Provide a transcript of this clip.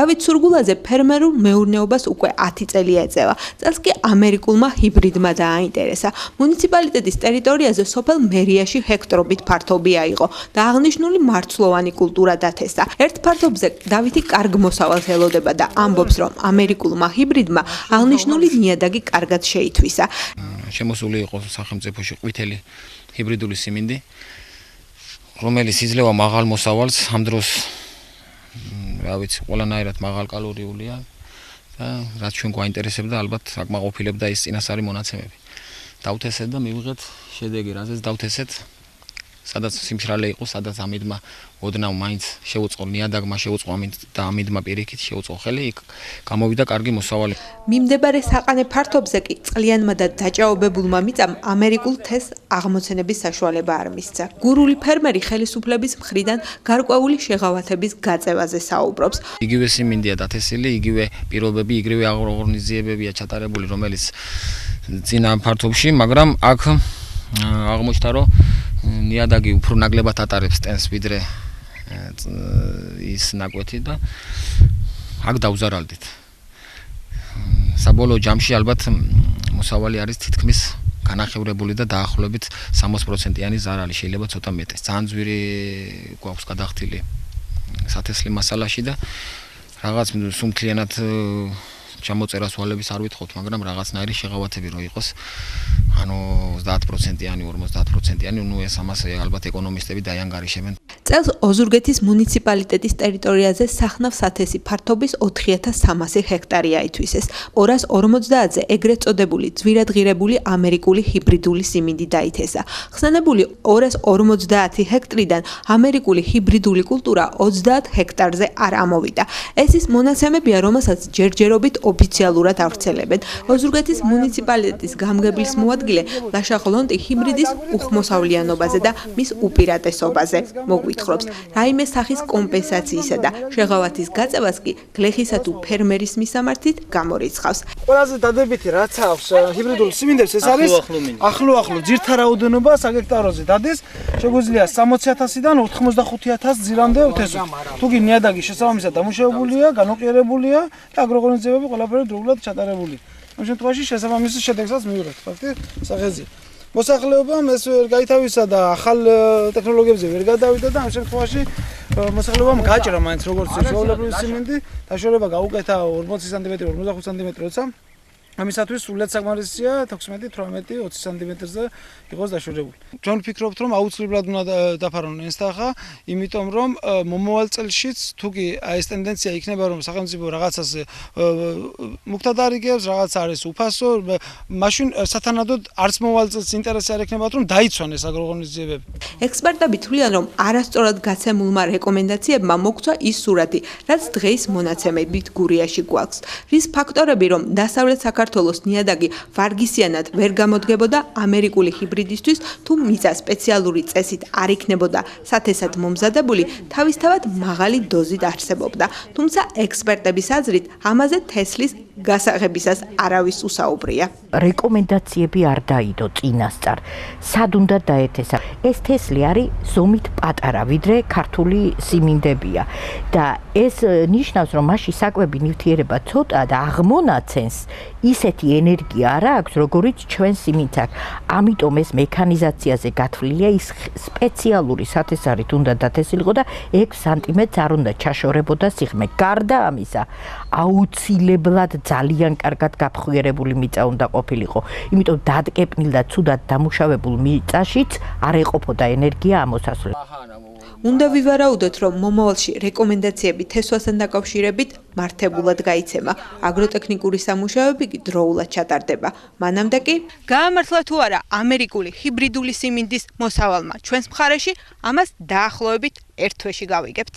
დავით სურგულაძე ფერმერულ მეურნეობას უკვე 10 წელი ეწევა. წელს კი ამერიკულმა ჰიბრიდმა დააინტერესა. მუნიციპალიტეტის ტერიტორიაზე სოფელ მერიაში ჰექტრობით ფართობი აიღო და აღნიშნული მარცვლოვანი კულტურა დათესა. ერთ ფართობზე დავითი კარგ მოსავალს ელოდება და ამბობს, რომ ამერიკულმა ჰიბრიდმა აღნიშნული ნიადაგი კარგად შეითვისა. შემოსული იყო სახელმწიფოში ყვითელი ჰიბრიდული სიმინდი, რომელიც იძლევა მაღალ მოსავალს, ამ დროს რა ვიცი, ყველანაირად მაღალ კალორიულია და რაც ჩვენ გვაინტერესებდა, ალბათ აკმაყოფილებდა ის წინასწარი მონაცემები. დავთესეთ და მივიღეთ შედეგი, რაზეც დავთესეთ, სადაც სიმშრალე იყო, სადაც ამიდმა ოდნავ მაინც შეუწყო ნიადაგმა შეუწყო და ამიდმა პირიქით შეუწყო ხელი, იქ გამოვიდა კარგი მოსავალი. მიმდებარე საყანე ფართობზე კი წყლიანმა და დაჭაობებულმა მიწამ ამერიკულ თესს აღმოცენების საშუალება არ მისცა. გურული ფერმერი ხელისუფლების მხრიდან გარკვეული შეღავათების გაწევაზე საუბრობს. იგივე სიმინდია დათესილი, იგივე პირობები, იგივე აღრონიზიებებია ჩატარებული, რომელიც წინა ფართობში, მაგრამ აქ აღმოჩნდა, რომ ნიადაგი უფრო ნაკლებად ატარებს ტენს ვიდრე ის ნაკვეთი და აქ დავზარალდით. საბოლოო ჯამში ალბათ მოსავალი არის თითქმის განახევრებული და დაახლოებით 60%-იანი ზარალი, შეიძლება ცოტა მეტი. ძალიან ძვირი გვაქვს გადახდილი სათესლი მასალაში და რაღაც სუმთლიანად ჩამოწერას ვალების არ ვითხოვთ, მაგრამ რაღაცნაირი შეღავათები რო იყოს, ანუ 30%-იანი, 50%-იანი, ნუ ეს ამას ალბათ ეკონომისტები დაიანგარიშებენ. წელს ოზურგეთის მუნიციპალიტეტის ტერიტორიაზე სახნავ სათესი ფართობის 4300 ჰექტარი აითვისეს. 250-ზე ეგრეთ წოდებული ძვირადღირებული ამერიკული ჰიბრიდული სიმინდი დაითესა. ხსენებული 250 ჰექტრიდან ამერიკული ჰიბრიდული კულტურა 30 ჰექტარზე არ ამოვიდა. ეს ის მონაცემებია, რომელსაც ჯერჯერობით ოფიციალურად ავრცელებენ. ოზურგეთის მუნიციპალიტეტის გამგებლის მოადგილე ლაშა ღლონტი ჰიბრიდის უხმოსავლიანობაზე და მის უპირატესობაზე მოგვითხრობს. რაიმე სახის კომპენსაციისა და შეღავათის გაწევას კი გლეხისა თუ ფერმერის მისამართით გამორიცხავს. ყველაზე დადებითი რაც აქვს ჰიბრიდულ სიმინდებს, ეს არის ახლო ძირთა რაოდენობა საგექტაროზე დადეს, შეგვიძლია 60,000-დან 85,000 ძირამდე ვთესოთ. თუკი ნიადაგი შესაბამისად დამუშავებულია, განოყიერებულია და აგროორგანიზებები ყველაფერი დროულად ჩატარებული. ამ შემთხვევაში შესაბამისი შედეგსაც მივიღებთ, ფაქტი სახეზია. მოსახლეობამ ეს ვერ გაითავისა და ახალ ტექნოლოგიებზე ვერ გადავიდა და ამ შემთხვევაში მოსახლეობამ გაჭრა მაინც როგორც ჩვეულებრივი სიმინდი, დაშორება გაუკეთა 40 სანტიმეტრი, 45 სანტიმეტრი, როცა ამისათვის სულაც საკმარისია 16, 18, 20 სანტიმეტრზე იყოს დაშორებული. ჩვენ ვფიქრობთ, რომ აუცილებლად უნდა დაფარონ ენსტახა, იმიტომ რომ მომავალ წელშიც თუკი ეს ტენდენცია იქნება, რომ სახელმწიფო რაღაცას მუქთად არიგებს, რაღაც არის უფასო, მაშინ სათანადოდ არც მომავალ წელს ინტერესი არ ექნებათ, რომ დაიცვან ეს აგროორგანიზებები. ექსპერტები თვლიან, რომ არასწორად გაცემულმა რეკომენდაციებმა მოგცვა ის სურათი, რაც დღეის მონაცემებით გურიაში გვაქვს. რის ფაქტორები, რომ დასავლეთ საქართველოს ნიადაგი ვარგისიანად ვერ გამოდგებოდა ამერიკული ჰიბრიდისთვის, თუ მიწა სპეციალური წესით არ იქნებოდა სათესად მომზადებული, თავისთავად მაღალი დოზით არსებობდა. თუმცა ექსპერტების აზრით, ამაზე თესლის გასაღებისას არავის უსაუბრია. რეკომენდაციები არ დაიდო წინასწარ. სად უნდა დაეთესა? ეს თესლი არის ზომით პატარა, ვიდრე ქართული სიმინდებია და ეს ნიშნავს, რომ მასში საკვები ნივთიერება ცოტა და აღმონაცენს ისეთი ენერგია არ აქვს, როგორიც ჩვენ სიმინდს აქვს. ამიტომ ეს მექანიზაციაზე გათვლილია, ის სპეციალური სათესარით უნდა დათესილიყო და 6 სანტიმეტრს არ უნდა ჩაშორებოდა სიღრმე. გარდა ამისა, აუცილებლად ძალიან კარგად გაფხვიერებული მიწა უნდა ყოფილიყო. იმიტომ დატკეპნილ და ცუდად დამუშავებულ მიწაშიც არ ეყოფოდა ენერგია ამოსასვლელად. უნდა ვივარაუდოთ, რომ მომავალში რეკომენდაციები თესვასთან დაკავშირებით მართებულად გაიცემა. აგროტექნიკური სამუშაოები კი დროულად ჩატარდება. მანამდე კი გაამართლა თუ არა ამერიკული ჰიბრიდული სიმინდის მოსავალმა ჩვენს მხარეში, ამას დაახლოებით 1 თვეში გავიგებთ.